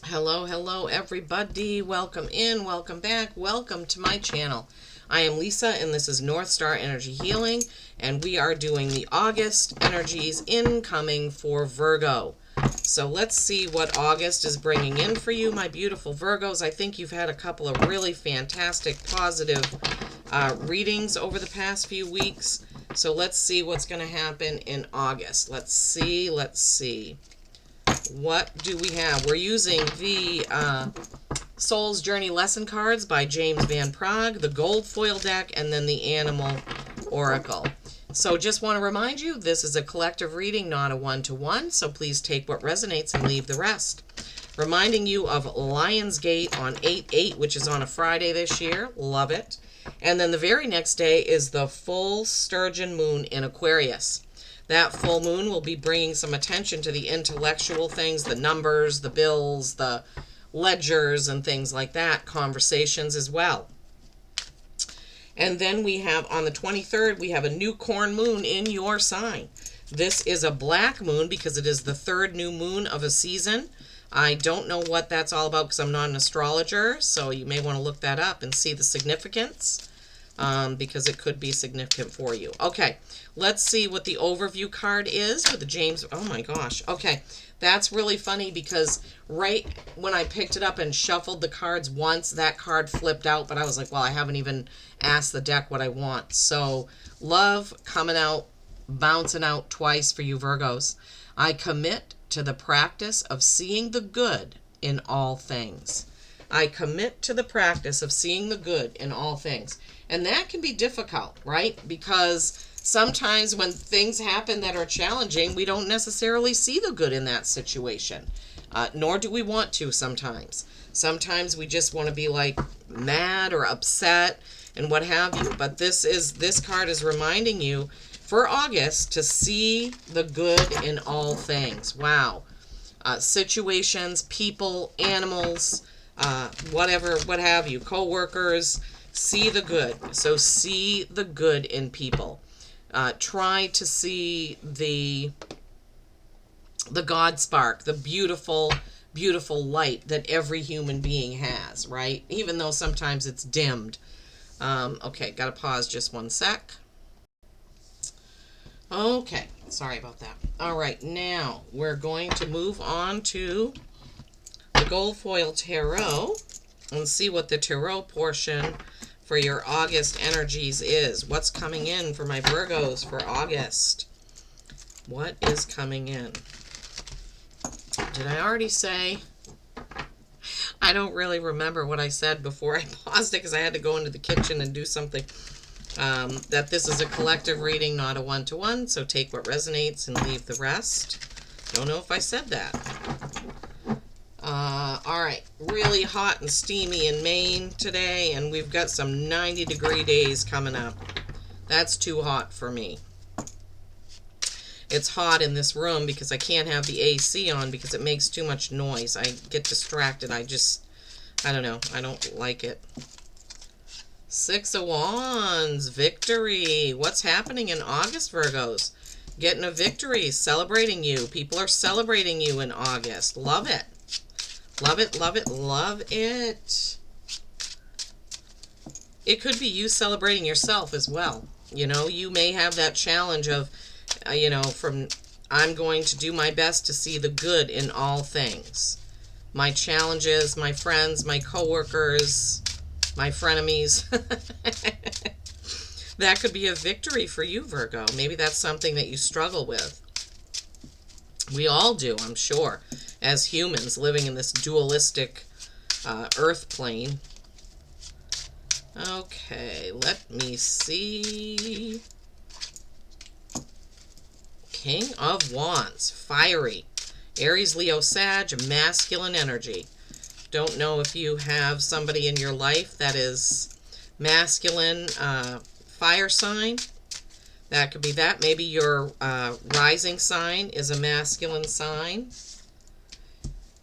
Hello, hello everybody. Welcome in, welcome back, welcome to my channel. I am Lisa and this is North Star Energy Healing, and we are doing the August energies incoming for Virgo. So let's see what August is bringing in for you, my beautiful Virgos. I think you've had a couple of really fantastic, positive readings over the past few weeks. So let's see what's going to happen in August. Let's see. What do we have? We're using the Soul's Journey Lesson Cards by James Van Praagh, the Gold Foil deck, and then the Animal Oracle. So just want to remind you, this is a collective reading, not a one-to-one, so please take what resonates and leave the rest. Reminding you of Lionsgate on 8/8, which is on a Friday this year. Love it. And then the very next day is the full sturgeon moon in Aquarius. That full moon will be bringing some attention to the intellectual things, the numbers, the bills, the ledgers, and things like that, conversations as well. And then we have on the 23rd, we have a new corn moon in your sign. This is a black moon because it is the third new moon of a season. I don't know what that's all about because I'm not an astrologer, so you may want to look that up and see the significance. Because it could be significant for you. Okay, let's see what the overview card is with the James. Oh my gosh. Okay, that's really funny because right when I picked it up and shuffled the cards once, that card flipped out, but I was like, well, I haven't even asked the deck what I want. So love coming out, bouncing out twice for you Virgos. I commit to the practice of seeing the good in all things. I commit to the practice of seeing the good in all things. And that can be difficult, right? Because sometimes when things happen that are challenging, we don't necessarily see the good in that situation. Nor do we want to sometimes. Sometimes we just want to be like mad or upset and what have you. But this card is reminding you for August to see the good in all things. Wow. Situations, people, animals, whatever, what have you, co-workers, see the good. So see the good in people. Try to see the God spark, the beautiful, beautiful light that every human being has, right? Even though sometimes it's dimmed. Okay, gotta pause just one sec. Okay, sorry about that. All right, now we're going to move on to the Gold Foil Tarot and see what the tarot portion for your August energies is. What's coming in for my Virgos for August? What is coming in? Did I already say? I don't really remember what I said before I paused it because I had to go into the kitchen and do something. That this is a collective reading, not a one-to-one, so take what resonates and leave the rest. Don't know if I said that. All right, really hot and steamy in Maine today, and we've got some 90-degree days coming up. That's too hot for me. It's hot in this room because I can't have the AC on because it makes too much noise. I get distracted. I don't know. I don't like it. Six of Wands, victory. What's happening in August, Virgos? Getting a victory, celebrating you. People are celebrating you in August. Love it. Love it, love it, love it. It could be you celebrating yourself as well. You know, you may have that challenge of, from I'm going to do my best to see the good in all things. My challenges, my friends, my coworkers, my frenemies. That could be a victory for you, Virgo. Maybe that's something that you struggle with. We all do, I'm sure, as humans living in this dualistic earth plane. Okay, let me see. King of Wands, fiery. Aries, Leo, Sag, masculine energy. Don't know if you have somebody in your life that is masculine, fire sign. That could be that. Maybe your rising sign is a masculine sign.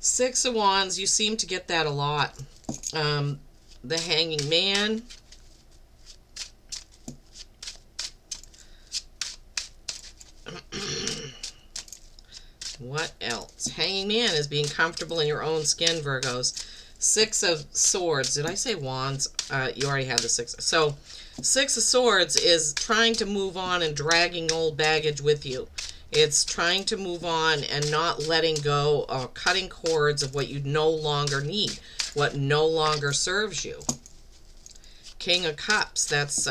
Six of Wands, you seem to get that a lot. The Hanging Man. What else? Hanging Man is being comfortable in your own skin, Virgos. Six of Swords. Did I say Wands? You already had the six. So, Six of Swords is trying to move on and dragging old baggage with you. It's trying to move on and not letting go or cutting cords of what you no longer need, what no longer serves you. King of Cups. That's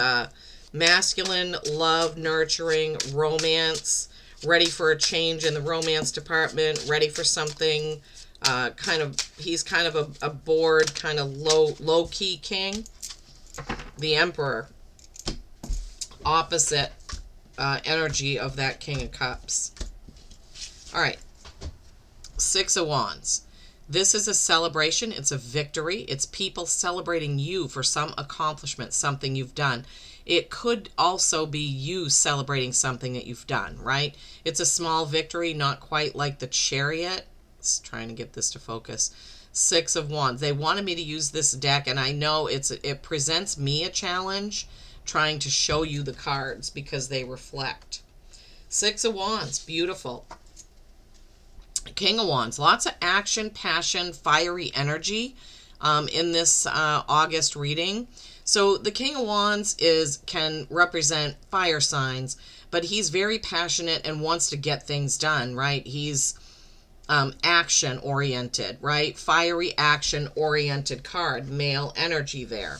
masculine, love, nurturing, romance, ready for a change in the romance department, ready for something. He's kind of a bored, kind of low-key king. The Emperor, opposite energy of that King of Cups. All right, Six of Wands. This is a celebration. It's a victory. It's people celebrating you for some accomplishment, something you've done. It could also be you celebrating something that you've done, right? It's a small victory, not quite like the Chariot. Just trying to get this to focus. Six of Wands. They wanted me to use this deck, and I know it presents me a challenge trying to show you the cards because they reflect. Six of Wands. Beautiful. King of Wands. Lots of action, passion, fiery energy in this August reading. So the King of Wands can represent fire signs, but he's very passionate and wants to get things done, right? He's action oriented, right? Fiery action oriented card, male energy there.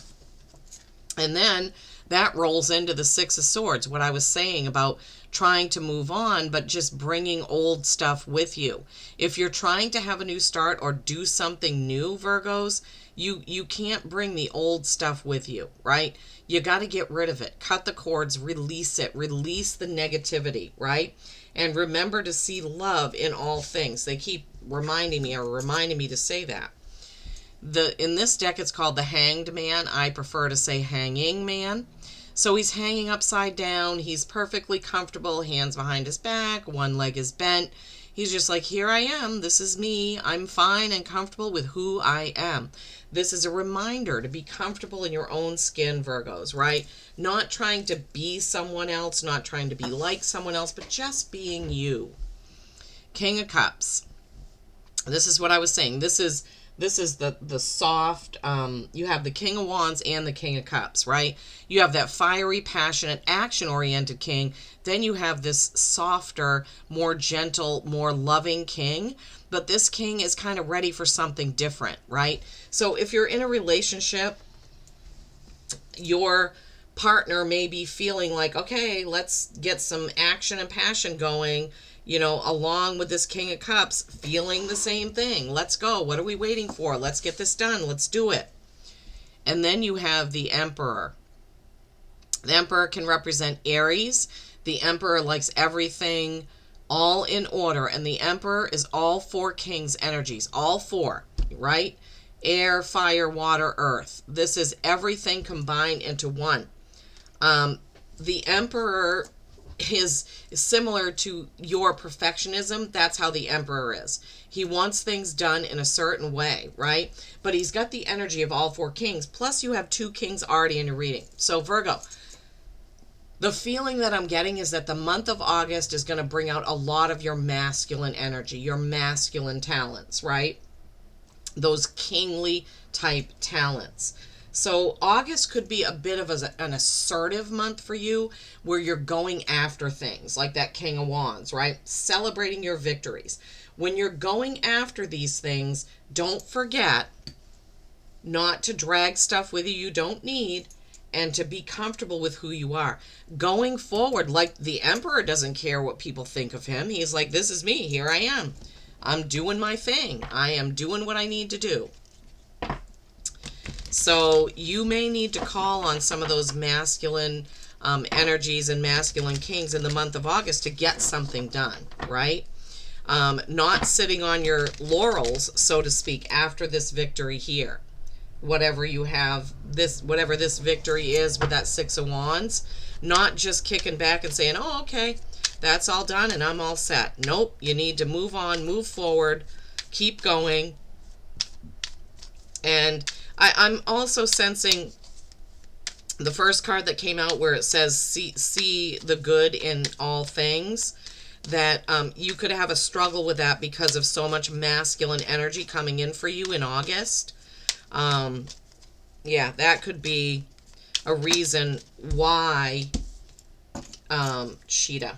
And then that rolls into the Six of Swords, what I was saying about trying to move on, but just bringing old stuff with you. If you're trying to have a new start or do something new, Virgos, you can't bring the old stuff with you, right? You got to get rid of it. Cut the cords, release it, release the negativity, right? And remember to see love in all things. They keep reminding me to say that. In this deck, it's called the Hanged Man. I prefer to say Hanging Man. So he's hanging upside down. He's perfectly comfortable, hands behind his back, one leg is bent. He's just like, here I am. This is me. I'm fine and comfortable with who I am. This is a reminder to be comfortable in your own skin, Virgos, right? Not trying to be someone else, not trying to be like someone else, but just being you. King of Cups. This is what I was saying. This is the soft, you have the King of Wands and the King of Cups, right? You have that fiery, passionate, action-oriented king. Then you have this softer, more gentle, more loving king. But this king is kind of ready for something different, right? So if you're in a relationship, your partner may be feeling like, okay, let's get some action and passion going, along with this King of Cups, feeling the same thing. Let's go. What are we waiting for? Let's get this done. Let's do it. And then you have the Emperor. The Emperor can represent Aries. The Emperor likes everything all in order. And the Emperor is all four kings' energies. All four, right? Air, fire, water, earth. This is everything combined into one. The Emperor is similar to your perfectionism. That's how the Emperor is. He wants things done in a certain way, right? But he's got the energy of all four kings. Plus you have two kings already in your reading. So Virgo, the feeling that I'm getting is that the month of August is going to bring out a lot of your masculine energy, your masculine talents, right? Those kingly type talents. So August could be a bit of an assertive month for you, where you're going after things like that King of Wands, right? Celebrating your victories. When you're going after these things, don't forget not to drag stuff with you don't need, and to be comfortable with who you are. Going forward, like the Emperor doesn't care what people think of him. He's like, this is me. Here I am. I'm doing my thing. I am doing what I need to do. So you may need to call on some of those masculine energies and masculine kings in the month of August to get something done, right? Not sitting on your laurels, so to speak, after this victory here. Whatever you have, whatever this victory is with that Six of Wands, not just kicking back and saying, oh, okay, that's all done and I'm all set. Nope, you need to move on, move forward, keep going. And I'm also sensing the first card that came out where it says see the good in all things. that you could have a struggle with that because of so much masculine energy coming in for you in August. Yeah, that could be a reason why, Cheetah,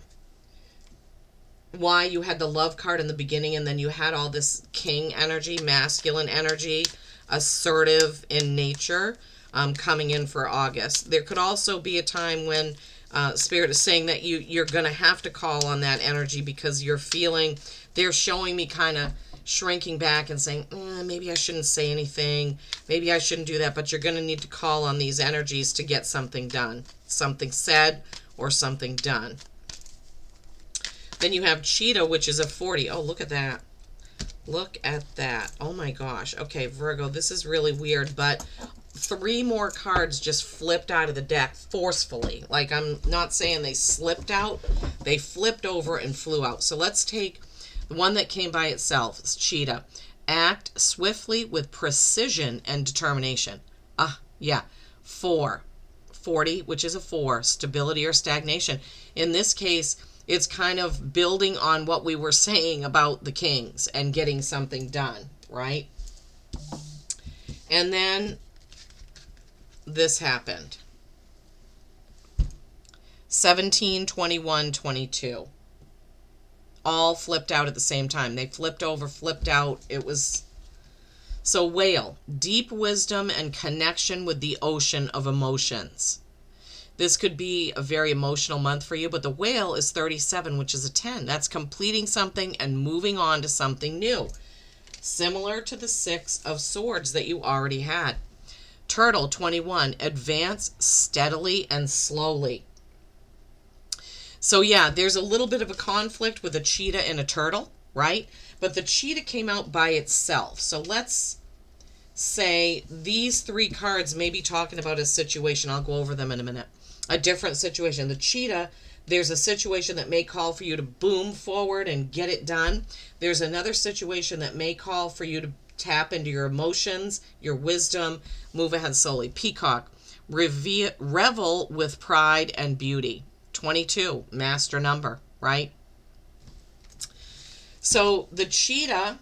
why you had the love card in the beginning and then you had all this king energy, masculine energy, assertive in nature, coming in for August. There could also be a time when Spirit is saying that you're going to have to call on that energy because you're feeling, they're showing me kind of shrinking back and saying, maybe I shouldn't say anything, maybe I shouldn't do that, but you're going to need to call on these energies to get something done, something said or something done. Then you have Cheetah, which is a 40. Oh, look at that. Look at that. Oh my gosh. Okay, Virgo, this is really weird, but 3 more cards just flipped out of the deck forcefully. Like, I'm not saying they slipped out. They flipped over and flew out. So let's take the one that came by itself. It's Cheetah. Act swiftly with precision and determination. Yeah. 4. 40, which is a 4. Stability or stagnation. In this case, it's kind of building on what we were saying about the kings and getting something done, right? And then this happened. 17, 21, 22. All flipped out at the same time. They flipped over, flipped out. It was... So Whale, deep wisdom and connection with the ocean of emotions. This could be a very emotional month for you, but the Whale is 37, which is a 10. That's completing something and moving on to something new. Similar to the 6 of Swords that you already had. Turtle, 21, advance steadily and slowly. So yeah, there's a little bit of a conflict with a cheetah and a turtle, right? But the cheetah came out by itself. So let's say these 3 cards may be talking about a situation. I'll go over them in a minute. A different situation. The cheetah, there's a situation that may call for you to boom forward and get it done. There's another situation that may call for you to tap into your emotions, your wisdom, move ahead slowly. Peacock, revel with pride and beauty. 22, master number, right? So the cheetah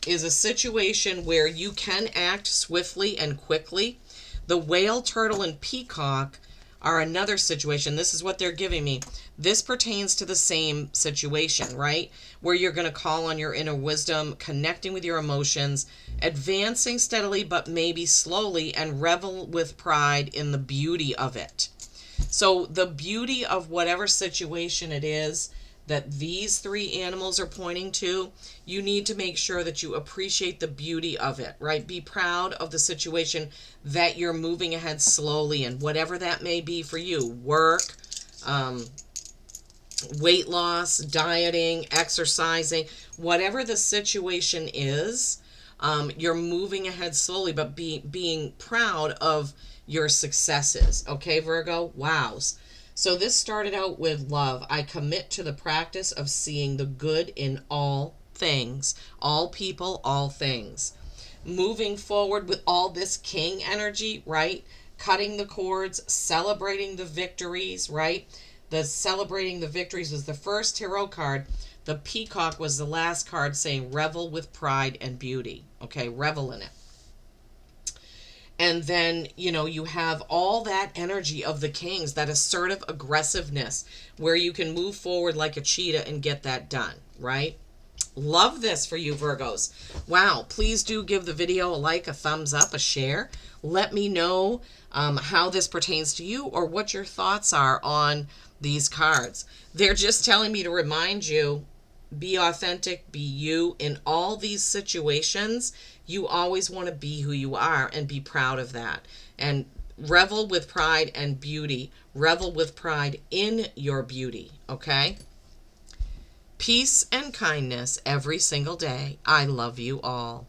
is a situation where you can act swiftly and quickly. The Whale, turtle, and peacock are another situation. This is what they're giving me. This pertains to the same situation, right? Where you're going to call on your inner wisdom, connecting with your emotions, advancing steadily but maybe slowly, and revel with pride in the beauty of it. So the beauty of whatever situation it is that these 3 animals are pointing to, you need to make sure that you appreciate the beauty of it, right? Be proud of the situation that you're moving ahead slowly in, whatever that may be for you. Work, weight loss, dieting, exercising, whatever the situation is, you're moving ahead slowly, but being proud of your successes. Okay, Virgo? Wows. So this started out with love. I commit to the practice of seeing the good in all things, all people, all things. Moving forward with all this king energy, right? Cutting the cords, celebrating the victories, right? The celebrating the victories was the first tarot card. The peacock was the last card, saying revel with pride and beauty. Okay, revel in it. And then, you know, you have all that energy of the kings, that assertive aggressiveness, where you can move forward like a cheetah and get that done, right? Love this for you, Virgos. Wow. Please do give the video a like, a thumbs up, a share. Let me know how this pertains to you or what your thoughts are on these cards. They're just telling me to remind you, be authentic, be you. In all these situations, you always want to be who you are and be proud of that. And revel with pride and beauty. Revel with pride in your beauty, okay? Peace and kindness every single day. I love you all.